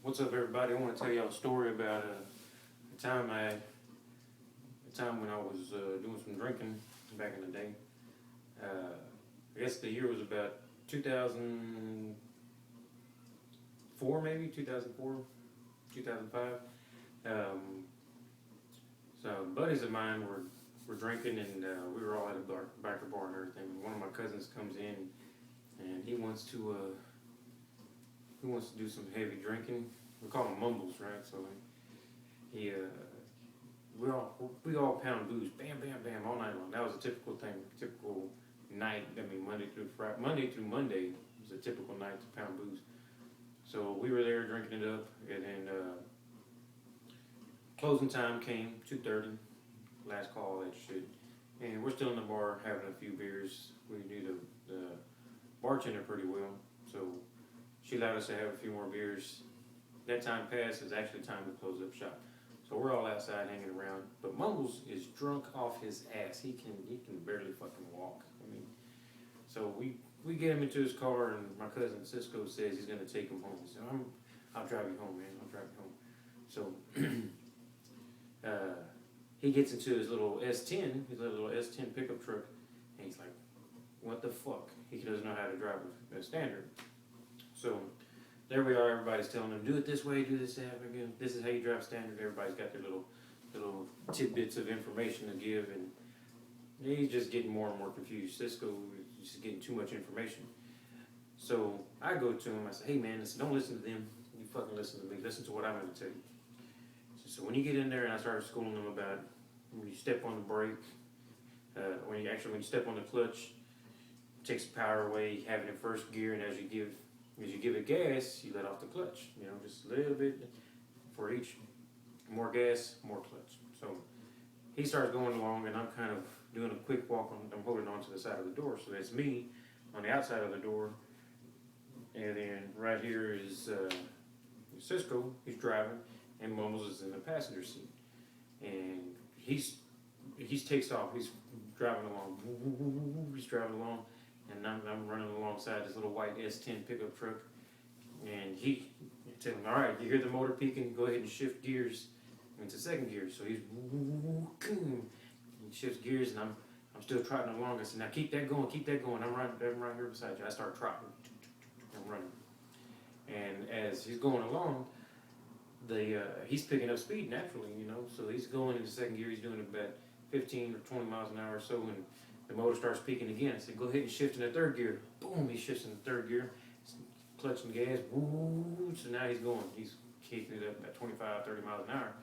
What's up, everybody? I want to tell y'all a story about a time when I was doing some drinking back in the day. I guess the year was about 2004, maybe 2004, 2005. Um, so buddies of mine were drinking, and we were all at a biker bar and everything. One of my cousins comes in, and he wants to do some heavy drinking. We call them mumbles, right? So he we all pound booze, bam, bam, bam, all night long. That was a typical thing, typical night. I mean, Monday through Monday was a typical night to pound booze. So we were there drinking it up, and then closing time came, 2:30, last call, that shit. And we're still in the bar having a few beers. We knew the bartender pretty well, so she allowed us to have a few more beers. That time passed. It's actually time to close up shop. So we're all outside hanging around. But Mumbles is drunk off his ass. He can barely fucking walk. I mean, so we get him into his car, and my cousin Cisco says he's gonna take him home. He said, I'll drive you home, man. I'll drive you home. So he gets into his little S10, his little S10 pickup truck, and he's like, what the fuck? He doesn't know how to drive a standard. So there we are. Everybody's telling him, do it this way, do this again. This is how you drive standard. Everybody's got their little tidbits of information to give, and he's just getting more and more confused. Cisco is just getting too much information. So I go to him. I say, hey man, listen, don't listen to them. You fucking listen to me. Listen to what I'm going to tell you. So when you get in there, and I started schooling them about when you step on the brake, when you step on the clutch, it takes the power away. You have it in first gear, and as you give it gas, you let off the clutch. You know, just a little bit for each. More gas, more clutch. So he starts going along, and I'm kind of doing a quick walk. I'm holding on to the side of the door, so that's me on the outside of the door. And then right here is Cisco. He's driving, and Mumbles is in the passenger seat. And he takes off. He's driving along. He's driving along. And I'm running alongside this little white S10 pickup truck, and he telling me, all right, you hear the motor peaking, go ahead and shift gears into second gear. So he shifts gears, and I'm still trotting along. I said, now keep that going. I'm right here beside you. I start trotting. I'm running. And as he's going along, he's picking up speed naturally, you know. So he's going into second gear. He's doing about 15 or 20 miles an hour or so, and the motor starts peaking again. I said, go ahead and shift into third gear. Boom, he shifts into third gear, clutching gas. Woo, so now he's going. He's keeping it up about 25, 30 miles an hour.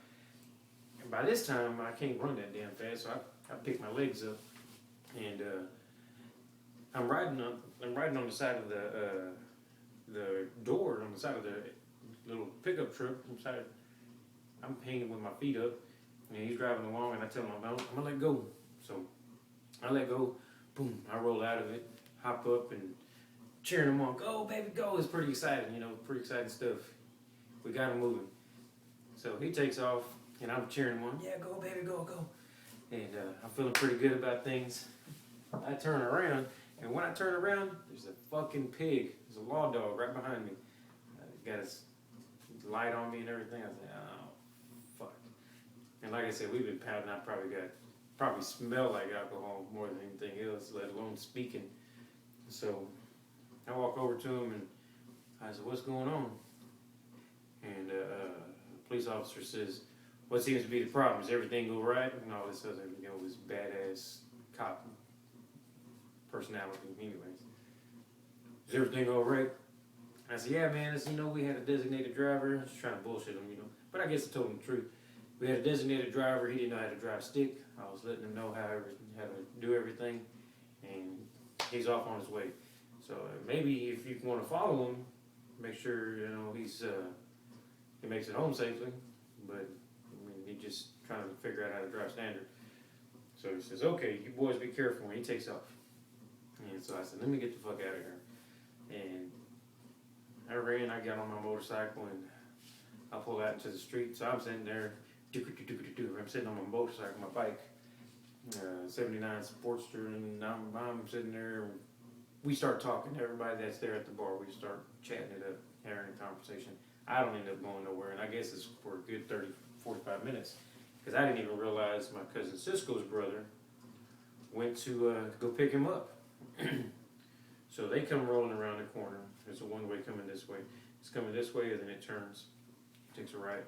And by this time, I can't run that damn fast, so I pick my legs up, and I'm riding on the side of the door, on the side of the little pickup truck. I'm hanging with my feet up, and he's driving along, and I tell him, I'm gonna let go. So I let go, boom, I roll out of it, hop up, and cheering him on, go, baby, go. It's pretty exciting, you know, pretty exciting stuff. We got him moving. So he takes off, and I'm cheering him on, yeah, go, baby, go. And I'm feeling pretty good about things. I turn around, and when I turn around, there's a fucking pig. There's a law dog right behind me. Got his light on me and everything. I was like, oh, fuck. And like I said, we've been pounding. I probably smell like alcohol more than anything else, let alone speaking. So I walk over to him, and I said, what's going on? And the police officer says, what seems to be the problem? Does everything go right? And all this other, you know, this badass cop personality anyways. Is everything all right? And I said, yeah, man, you know, we had a designated driver. I was trying to bullshit him, you know. But I guess I told him the truth. We had a designated driver. He didn't know how to drive stick. I was letting him know how to do everything, and he's off on his way. So maybe if you want to follow him, make sure you know he makes it home safely. But I mean, he's just trying to figure out how to drive standard. So he says, "Okay, you boys be careful." And he takes off. And so I said, "Let me get the fuck out of here." And I ran. I got on my motorcycle, and I pulled out into the street. So I'm sitting there. I'm sitting on my motorcycle, my bike, 79 Sportster, and I'm sitting there we start talking. Everybody that's there at the bar, we start chatting it up, having a conversation. I don't end up going nowhere, and I guess it's for a good 30, 45 minutes. Because I didn't even realize my cousin Cisco's brother went to go pick him up. So they come rolling around the corner. There's a one-way coming this way. It's coming this way, and then it turns, takes a right.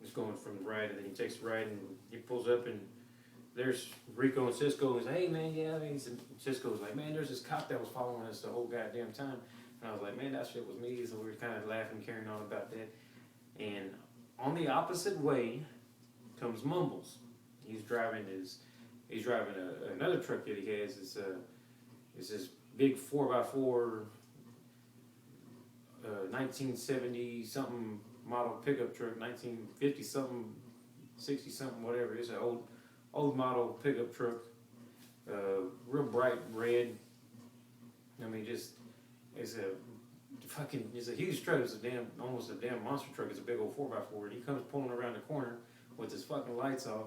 It's going from the right, and then he takes the right, and he pulls up, and there's Rico and Cisco. He's like, hey, man, yeah. Cisco's like, man, there's this cop that was following us the whole goddamn time. And I was like, man, that shit was me. So we were kind of laughing, carrying on about that. And on the opposite way comes Mumbles. He's driving another truck that he has. It's this big 4x4, 1970 something model pickup truck, 1950 something, 60 something, whatever. It's an old model pickup truck, real bright red. I mean, it's a huge truck. It's almost a damn monster truck. It's a big old 4x4. And he comes pulling around the corner with his fucking lights off.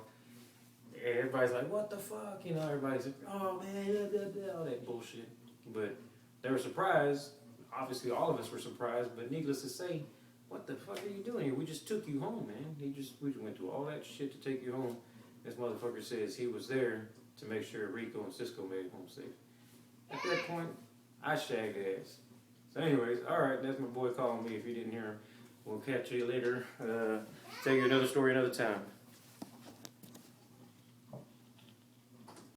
And everybody's like, what the fuck? You know, everybody's like, oh man, all that bullshit. But they were surprised. Obviously, all of us were surprised. But needless to say, what the fuck are you doing here? We just took you home, man. We just went through all that shit to take you home. This motherfucker says he was there to make sure Rico and Cisco made it home safe. At that point, I shagged ass. So anyways, alright, that's my boy calling me if you didn't hear him. We'll catch you later. Tell you another story another time.